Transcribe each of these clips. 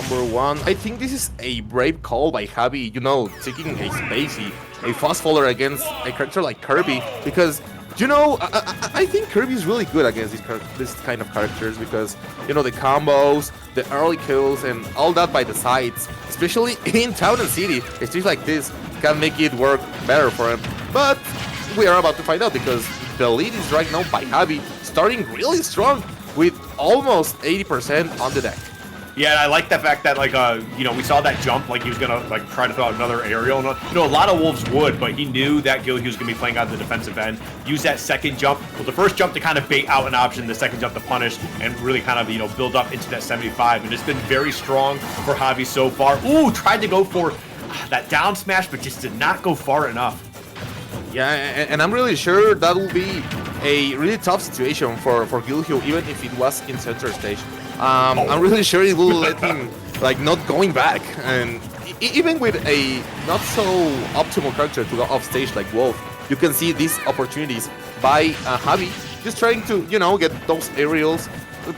number 1. I think this is a brave call by Javi, you know, taking a spacey, a fast faller against a character like Kirby, because, you know, I think Kirby is really good against this kind of characters because, you know, the combos, the early kills, and all that by the sides, especially in Town and City, a stage like this can make it work better for him. But we are about to find out because the lead is right now by Javi, starting really strong with almost 80% on the deck. Yeah, and I like the fact that, like, you know, we saw that jump, like he was gonna like try to throw out another aerial. You know, a lot of Wolves would, but he knew that Guilheww was gonna be playing on the defensive end. Use that second jump, well, the first jump to kind of bait out an option, the second jump to punish, and really kind of, you know, build up into that 75. And it's been very strong for Javi so far. Ooh, tried to go for that down smash, but just did not go far enough. Yeah, and I'm really sure that will be a really tough situation for Guilheww, even if it was in center stage. I'm really sure it will let him like not going back, and even with a not so optimal character to go off stage like Wolf, you can see these opportunities by Javi just trying to, you know, get those aerials.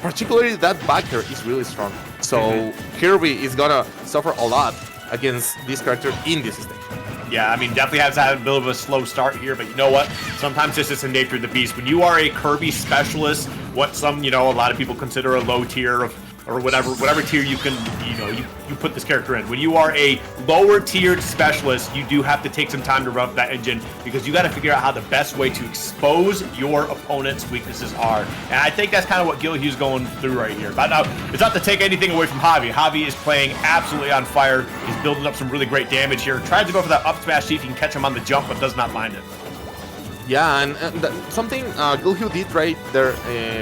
Particularly that backer is really strong, so Kirby is gonna suffer a lot against this character in this stage. Yeah, I mean, definitely has had a bit of a slow start here, but you know what? Sometimes this is the nature of the beast. When you are a Kirby specialist, what some, you know, a lot of people consider a low tier of, or whatever tier you can, you know, you put this character in. When you are a lower tiered specialist, you do have to take some time to rub that engine because you got to figure out how the best way to expose your opponent's weaknesses are. And I think that's kind of what Guilheww's going through right here. But now, it's not to take anything away from Javi. Javi is playing absolutely on fire. He's building up some really great damage here. Tries to go for that up smash, see if he can catch him on the jump, but does not find it. Yeah, and something Guilheww did right there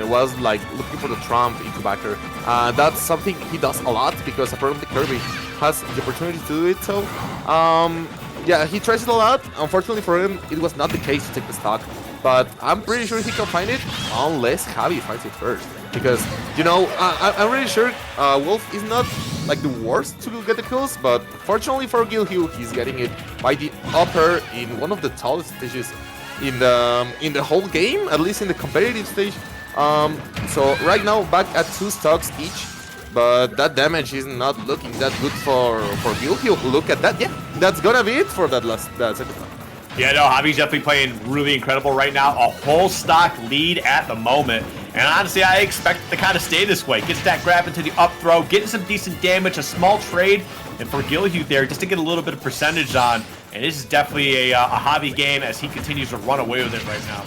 was like looking for the trump into backer. That's something he does a lot because apparently Kirby has the opportunity to do it. So, yeah, he tries it a lot. Unfortunately for him, it was not the case to take the stock. But I'm pretty sure he can find it unless Javi finds it first. Because, you know, I'm really sure Wolf is not like the worst to get the kills, but fortunately for Guilheww, he's getting it by the upper in one of the tallest stages in the whole game, at least in the competitive stage. So right now back at 2 stocks each, but that damage is not looking that good for Guilheww. Look at that. Yeah, that's gonna be it for that second stock. Yeah, no, Javi's definitely playing really incredible right now. A whole stock lead at the moment. And honestly, I expect it to kind of stay this way. Gets that grab into the up throw, getting some decent damage, a small trade. And for Guilheww there, just to get a little bit of percentage on. And this is definitely a Javi game as he continues to run away with it right now.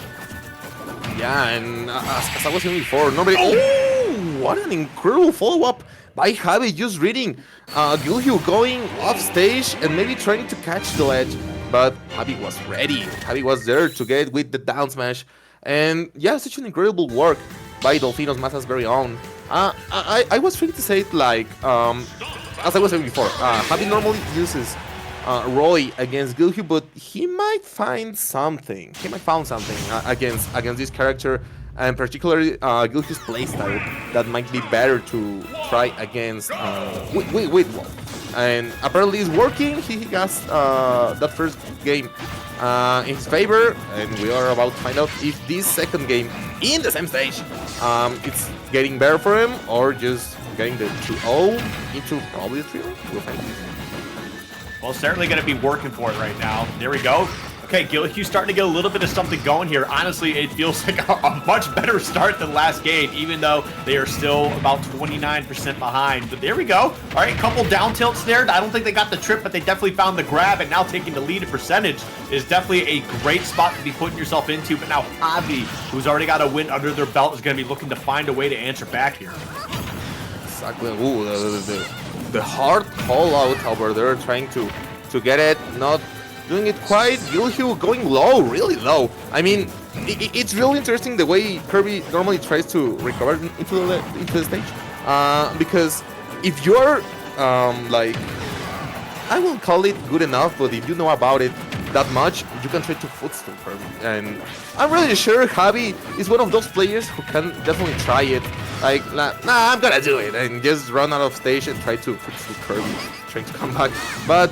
Yeah, and as I was saying before, nobody... Oh, what an incredible follow-up by Javi, just reading Guilheww going off stage and maybe trying to catch the ledge. But Javi was ready. Javi was there to get with the down smash. And yeah, such an incredible work by Delfino's Maza's very own. I was trying to say it like, as I was saying before, Javi normally uses Roy against Guilheww, but he might find something. He might find something against this character, and particularly Guilheww's playstyle that might be better to try against with Wolf. And apparently it's working. He has that first game in his favor, and we are about to find out if this second game in the same stage it's getting better for him or just getting the 2-0 into probably the 3-0. We'll find out. Well, certainly going to be working for it right now. There we go. Okay, Guilheww starting to get a little bit of something going here. Honestly, it feels like a much better start than last game, even though they are still about 29% behind. But there we go. All right, a couple down tilts there. I don't think they got the trip, but they definitely found the grab, and now taking the lead in percentage is definitely a great spot to be putting yourself into. But now Javi, who's already got a win under their belt, is going to be looking to find a way to answer back here. Exactly. Ooh, the hard call out over there, trying to get it, not doing it quite. Guilheww going low, really low. I mean, it's really interesting the way Kirby normally tries to recover into the stage. Because if you're like, I won't call it good enough, but if you know about it that much, you can try to footstool Kirby. And I'm really sure Javi is one of those players who can definitely try it. Like, nah, I'm gonna do it, and just run out of stage and try to footstool Kirby, trying to come back. But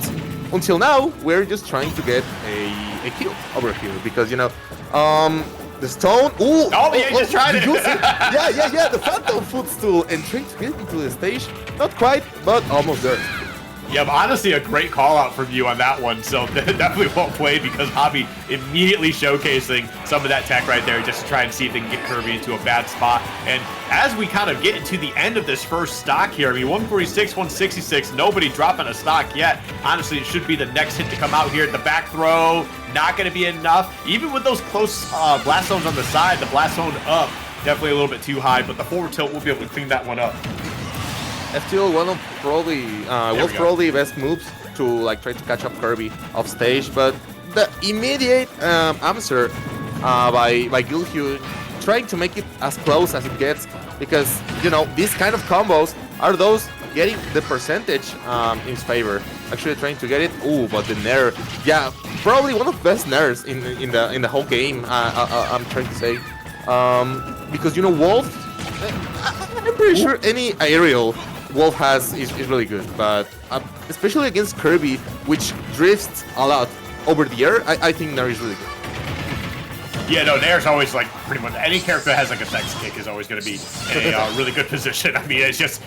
until now, we're just trying to get a kill over here because, you know, The stone. Ooh. Oh, yeah, just tried it. Yeah. The phantom footstool and trying to get into the stage. Not quite, but almost there. Yeah, but honestly, a great call out from you on that one. So definitely won't play because Javi immediately showcasing some of that tech right there just to try and see if they can get Kirby into a bad spot. And as we kind of get into the end of this first stock here, I mean, 146, 166, nobody dropping a stock yet. Honestly, it should be the next hit to come out here. The back throw, not going to be enough. Even with those close blast zones on the side, the blast zone up, definitely a little bit too high, but the forward tilt will be able to clean that one up. Still one of probably best moves to like try to catch up Kirby off stage, but the immediate answer by Guilheww trying to make it as close as it gets, because you know these kind of combos are those getting the percentage in his favor. Actually trying to get it. Ooh, but the nair, yeah, probably one of the best nairs in the whole game. I'm trying to say, because you know Wolf, I'm pretty sure any aerial Wolf has is really good, but especially against Kirby, which drifts a lot over the air, I think Nair is really good. Yeah, no, Nair's always like pretty much any character that has like a sex kick is always going to be in a really good position. I mean, it's just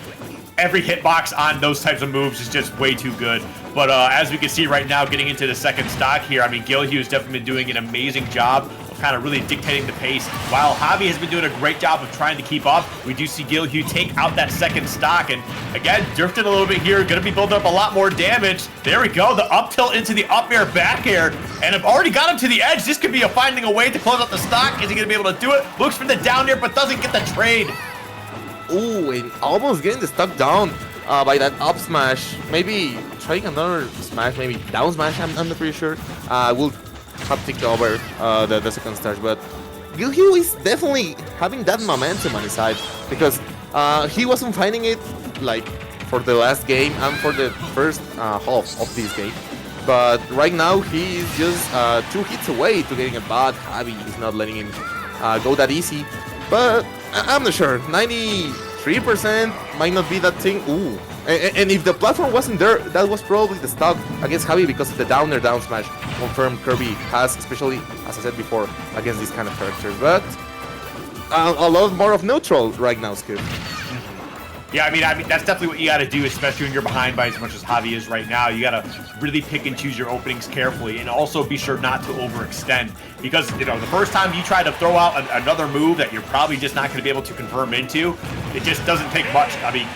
every hitbox on those types of moves is just way too good. But as we can see right now, getting into the second stock here, I mean, Guilheww has definitely been doing an amazing job of kind of really dictating the pace, while Javi has been doing a great job of trying to keep up. We do see Guilheww take out that second stock, and again, drifting a little bit here, going to be building up a lot more damage. There we go, the up tilt into the up air, back air, and I've already got him to the edge. This could be finding a way to close out the stock. Is he going to be able to do it? Looks for the down air, but doesn't get the trade. Ooh, and almost getting the stock down by that up smash. Maybe trying another smash, maybe down smash, I'm not pretty sure. We'll have to take over the second stage, but Guilheww is definitely having that momentum on his side, because he wasn't finding it like for the last game and for the first half of this game. But right now he's just 2 hits away to getting a bad. Javi is not letting him go that easy. But I'm not sure. 93% might not be that thing. Ooh. And if the platform wasn't there, that was probably the stock against Javi, because of the down air down smash confirmed Kirby has, especially, as I said before, against these kind of characters. But a lot more of neutral right now, Skip. Yeah, I mean, that's definitely what you got to do, especially when you're behind by as much as Javi is right now. You got to really pick and choose your openings carefully, and also be sure not to overextend, because, you know, the first time you try to throw out another move that you're probably just not going to be able to confirm into, it just doesn't take much. I mean,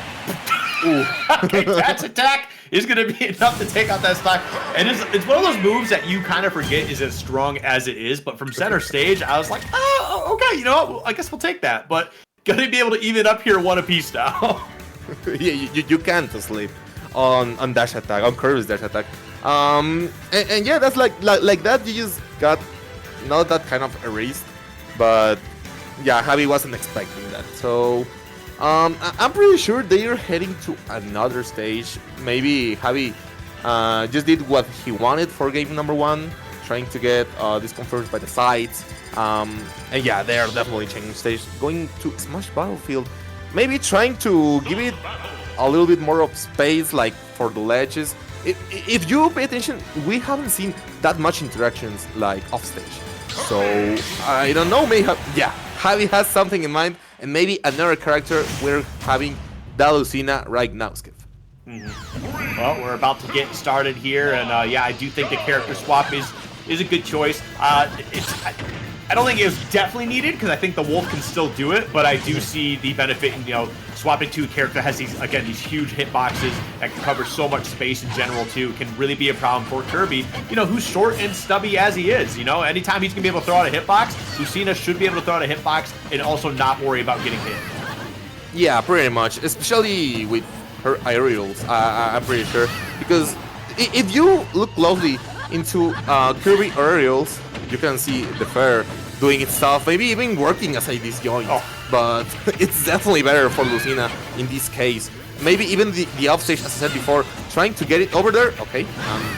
okay, that's attack is going to be enough to take out that stock. And it's one of those moves that you kind of forget is as strong as it is, but from center stage, I was like, oh, okay, you know what? I guess we'll take that. But gonna be able to even up here one apiece now. Yeah, you can't sleep on dash attack, on Kirby's dash attack. And yeah, that's like that. You just got not that kind of erased, but yeah, Javi wasn't expecting that. So I'm pretty sure they are heading to another stage. Maybe Javi just did what he wanted for game number 1, trying to get this confirmed by the sides. And yeah, they are definitely changing stage, going to Smash Battlefield, maybe trying to give it a little bit more of space, like for the ledges. If you pay attention, we haven't seen that much interactions like off stage. So I don't know, maybe Javi has something in mind, and maybe another character we're having the Lucina right now, Skip. Well, we're about to get started here, and yeah, I do think the character swap is a good choice. I don't think it was definitely needed, because I think the Wolf can still do it, but I do see the benefit in, you know, swapping to a character that has these huge hitboxes that can cover so much space in general too. Can really be a problem for Kirby, you know, who's short and stubby as he is. You know, anytime he's gonna be able to throw out a hitbox, Lucina should be able to throw out a hitbox and also not worry about getting hit. Yeah, pretty much, especially with her aerials, I'm pretty sure, because if you look closely into Kirby aerials, you can see the fair doing its stuff, maybe even working as a disjoint. But it's definitely better for Lucina in this case. Maybe even the offstage, as I said before, trying to get it over there. Okay,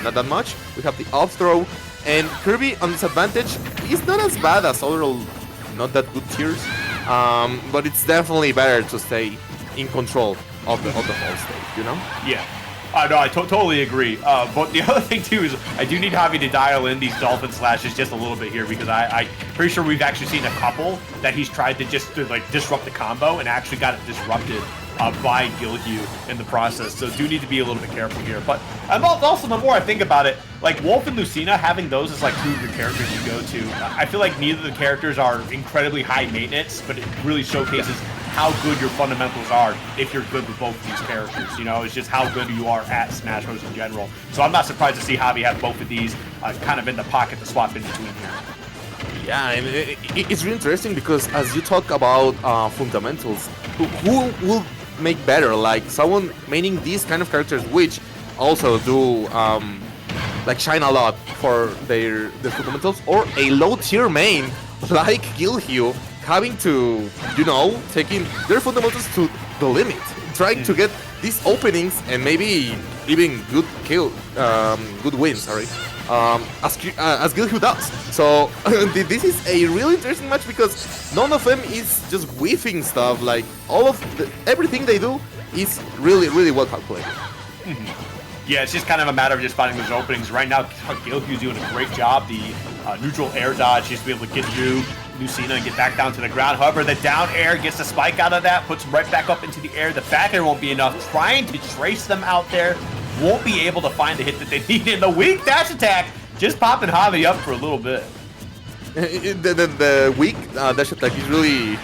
not that much. We have the off throw, and Kirby on disadvantage is not as bad as other not that good tiers, but it's definitely better to stay in control of the whole stage, you know? Yeah. No, I totally agree. But the other thing too is I do need Javi to dial in these dolphin slashes just a little bit here because I'm pretty sure we've actually seen a couple that he's tried to just like disrupt the combo and actually got it disrupted by Guilheww in the process. So do need to be a little bit careful here. But also the more I think about it, like Wolf and Lucina, having those as like two of your characters you go to, I feel like neither of the characters are incredibly high maintenance, but it really showcases how good your fundamentals are if you're good with both of these characters. You know, it's just how good you are at Smash Bros. In general. So I'm not surprised to see Javi have both of these kind of in the pocket to swap in between here. Yeah, and it's really interesting because as you talk about fundamentals, who will make better? Like someone maining these kind of characters, which also do like shine a lot for their fundamentals, or a low tier main like Guilheww, having to, you know, taking their fundamentals to the limit, trying to get these openings and maybe even good wins, sorry, as Guilheww does. So this is a really interesting match because none of them is just whiffing stuff. Like everything they do is really, really well calculated. Yeah, it's just kind of a matter of just finding those openings. Right now, Guilheww's doing a great job. The neutral air dodge, just to be able to get through Lucina and get back down to the ground. However, the down air gets the spike out of that, puts him right back up into the air. The back air won't be enough. Trying to trace them out there, won't be able to find the hit that they need. In the weak dash attack, just popping Javi up for a little bit. The weak dash attack is really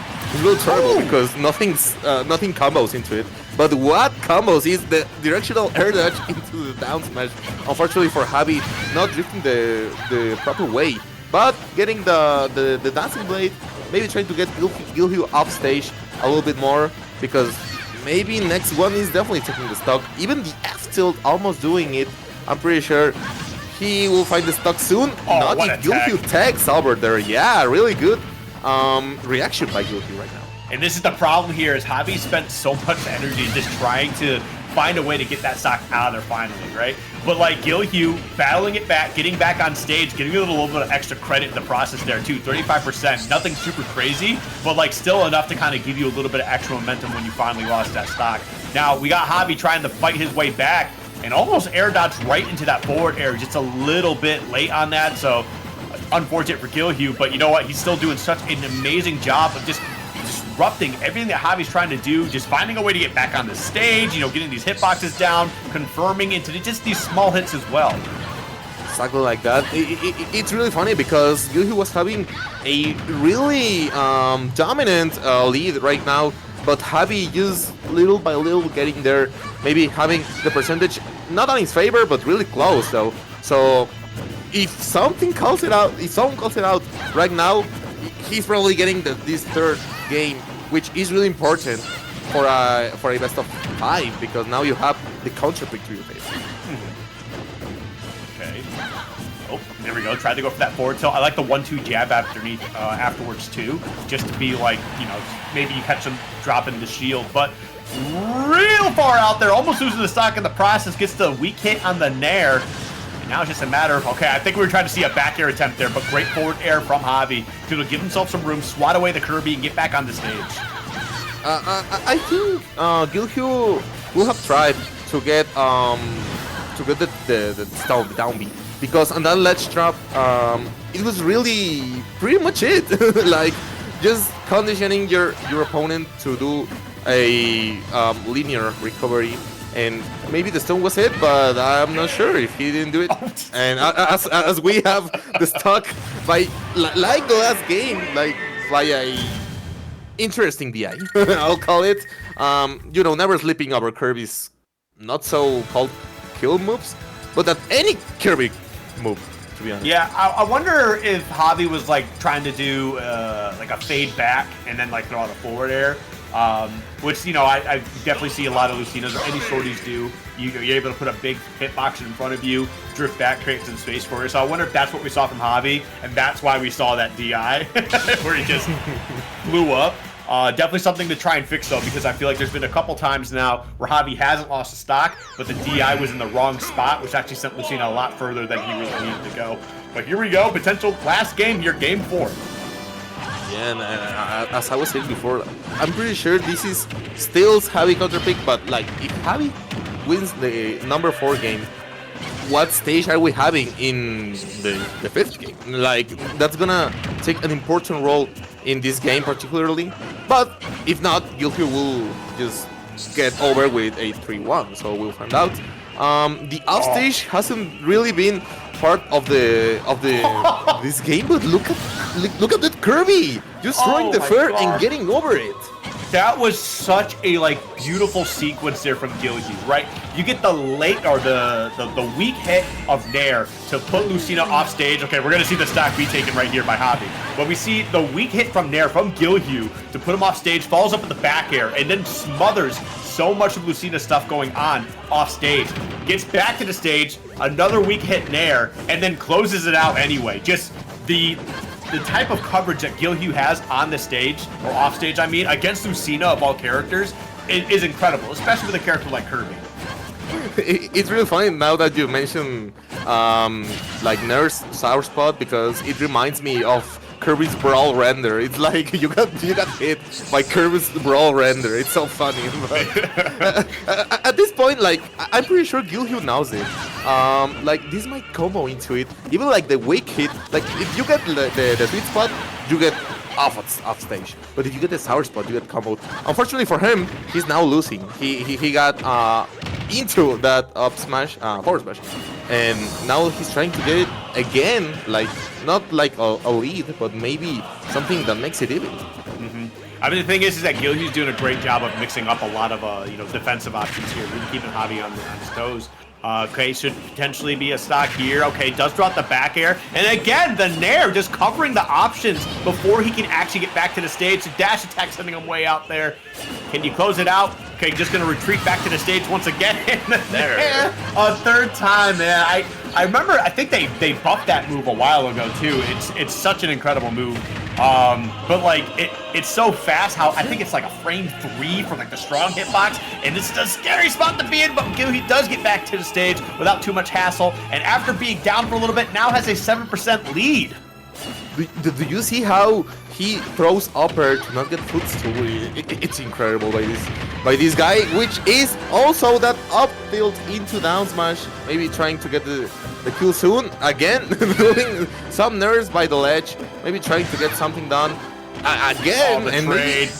terrible because nothing combos into it. But what combos is the directional air dash into the down smash. Unfortunately for Javi, not drifting the proper way, but getting the dancing blade, maybe trying to get Guilheww off stage a little bit more, because maybe next one is definitely taking the stock. Even the F tilt almost doing it. I'm pretty sure he will find the stock soon. Oh, not if Guilheww tags Albert there. Yeah, really good reaction by Guilheww right now. And this is the problem here, is Javi spent so much energy just trying to find a way to get that stock out of there finally, right? But like Guilheww battling it back, getting back on stage, getting a little bit of extra credit in the process there too. 35%, nothing super crazy, but like still enough to kind of give you a little bit of extra momentum when you finally lost that stock. Now we got Javi trying to fight his way back and almost air dodged right into that forward air, just a little bit late on that. So unfortunate for Guilheww, but you know what? He's still doing such an amazing job of just disrupting everything that Javi's trying to do, just finding a way to get back on the stage, you know, getting these hitboxes down, confirming into just these small hits as well. Exactly like that. It's really funny because Guilheww was having a really dominant lead right now, but Javi just little by little getting there, maybe having the percentage not on his favor, but really close though. So if someone calls it out right now, he's probably getting this third game, which is really important for a best of 5, because now you have the counter pick to your face. Okay. Oh, there we go. Tried to go for that forward tilt. I like the 1-2 jab underneath afterwards too, just to be like, you know, maybe you catch him dropping the shield, but real far out there, almost losing the stock in the process, gets the weak hit on the nair. And now it's just a matter of, okay, I think we were trying to see a back air attempt there, but great forward air from Javi to give himself some room, swat away the Kirby, and get back on the stage. I think Guilheww will have tried to get the down B, because on that ledge trap, it was really pretty much it. Like just conditioning your opponent to do a linear recovery. And maybe the stone was hit, but I'm not sure if he didn't do it. And as we have the stock by like the last game, like by a interesting DI, I'll call it. You know, never slipping over Kirby's not so called kill moves, but that any Kirby move, to be honest. Yeah, I wonder if Javi was like trying to do like a fade back and then like throw out a forward air. Which, you know, I definitely see a lot of Lucinas or any shorties do. You're able to put a big hitbox in front of you, drift back, create some space for you. So I wonder if that's what we saw from Javi, and that's why we saw that DI, where he just blew up. Definitely something to try and fix, though, because I feel like there's been a couple times now where Javi hasn't lost a stock, but the DI was in the wrong spot, which actually sent Lucina a lot further than he really needed to go. But here we go, potential last game here, game 4. Yeah, and as I was saying before, I'm pretty sure this is still Javi counter pick, but like if Javi wins the number 4 game, what stage are we having in the 5th game? Like, that's gonna take an important role in this game particularly. But if not, Guilheww will just get over with a 3-1, so we'll find out. The offstage hasn't really been part of this game, but look at that Kirby just throwing the fair and getting over it. That was such a beautiful sequence there from Guilheww, right? You get the late or the weak hit of Nair to put Lucina off stage. Okay, we're gonna see the stock be taken right here by Hobby. But we see the weak hit from Nair from Guilheww to put him off stage, falls up in the back air, and then smothers so much of Lucina's stuff going on off stage. Gets back to the stage, another weak hit Nair, and then closes it out anyway. Just the type of coverage that Guilheww has on the stage, or off stage, I mean, against Lucina of all characters, is incredible, especially with a character like Kirby. It's really funny now that you mention Nair's sour spot, because it reminds me of Kirby's Brawl render. It's like you got hit by Kirby's Brawl render. It's so funny. But, at this point, I'm pretty sure Guilheww knows it. This might combo into it. Even the weak hit, if you get the sweet spot, you get off stage. But if you get the sour spot, you get comboed. Unfortunately for him, he's now losing. He got into that up smash, forward smash, and now he's trying to get it again, not a lead, but maybe something that makes it even. I mean, the thing is that Guilheww's doing a great job of mixing up a lot of defensive options here, really keeping Hobby on his toes. Okay, should potentially be a stock here. Okay, does drop the back air. And again, the Nair just covering the options before he can actually get back to the stage. The dash attack sending him way out there. Can you close it out? Okay, just going to retreat back to the stage once again. There. A third time, man. I remember, I think they buffed that move a while ago, too. It's such an incredible move. But it's so fast how I think it's a frame 3 for the strong hitbox, and this is a scary spot to be in, but Guilheww does get back to the stage without too much hassle, and after being down for a little bit, now has a 7% lead. Do you see how he throws upper to not get footstool? It's incredible by this guy, which is also that up tilt into down smash, maybe trying to get the kill soon. Again, doing some nerves by the ledge, maybe trying to get something done again, and maybe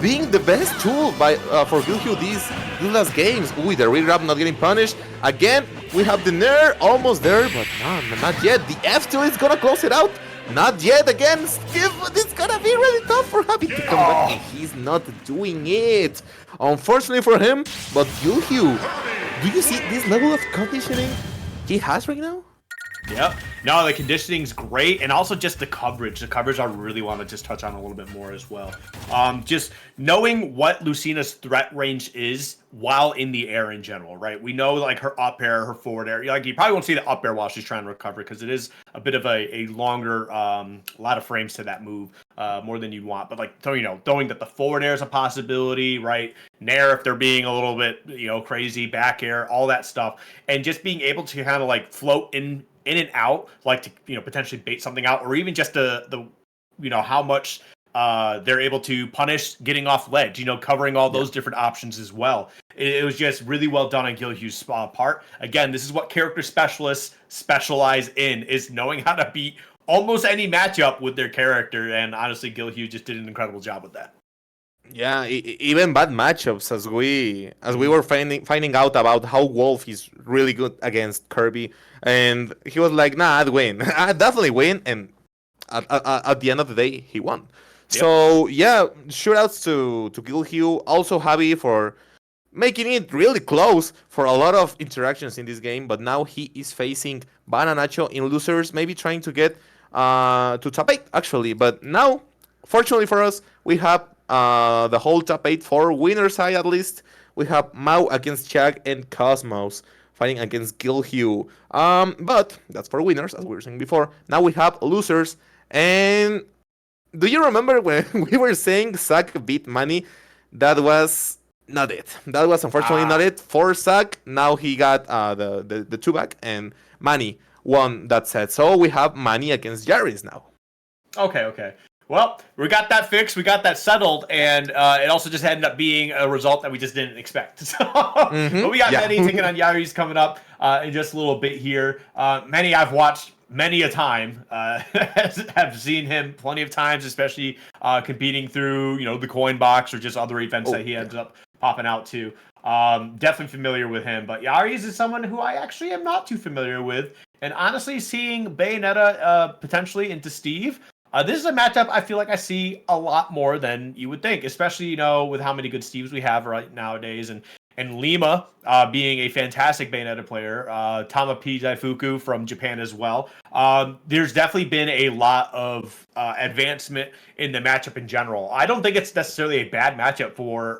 being the best tool for Guilheww these last games. Ooh, the re-grab not getting punished. Again, we have the Nair almost there, but no, not yet. The F2 is gonna close it out. Not yet again. It's gonna be really tough for Hobby to come back. He's not doing it, unfortunately for him. But Guilheww, do you see this level of conditioning he has right now? Yep. No, the conditioning's great, and also just the coverage. The coverage I really want to just touch on a little bit more as well. Just knowing what Lucina's threat range is while in the air in general, right? We know her up air, her forward air. You probably won't see the up air while she's trying to recover because it is a bit of a longer, lot of frames to that move, more than you'd want. But knowing that the forward air is a possibility, right? Nair if they're being a little bit, crazy, back air, all that stuff, and just being able to kind of float in and out, to potentially bait something out, or even just the how much they're able to punish getting off ledge, covering all those different options as well. It was just really well done on Guilheww's part. Again, this is what character specialists specialize in, is knowing how to beat almost any matchup with their character, and honestly, Guilheww just did an incredible job with that. Yeah, even bad matchups, as we were finding out about how Wolf is really good against Kirby, and he was like, "Nah, I'd win. I'd definitely win." And at the end of the day, he won. Yep. So yeah, shoutouts to Guilheww, also Javi for making it really close for a lot of interactions in this game. But now he is facing Bananacho in losers, maybe trying to get to top 8 actually. But now, fortunately for us, we have the whole top 8 for winner side at least. We have Mao against Chag and Cosmos fighting against Guilheww. But that's for winners, as we were saying before. Now we have losers. And do you remember when we were saying Zack beat Manny? That was not it. That was unfortunately not it for Zack. Now he got the 2-back, and Manny won that set. So we have Manny against Jaris now. Okay. Well, we got that fixed, we got that settled, and it also just ended up being a result that we just didn't expect. So, but we got Manny taking on Yari's coming up in just a little bit here. Manny, I've watched many a time, have seen him plenty of times, especially competing through the coin box or just other events that he ends up popping out to. Definitely familiar with him, but Yari's is someone who I actually am not too familiar with, and honestly, seeing Bayonetta potentially into Steve. This is a matchup I feel like I see a lot more than you would think, especially, with how many good Steves we have right nowadays. And Lima being a fantastic Bayonetta player, Tama P. Daifuku from Japan as well. There's definitely been a lot of advancement in the matchup in general. I don't think it's necessarily a bad matchup for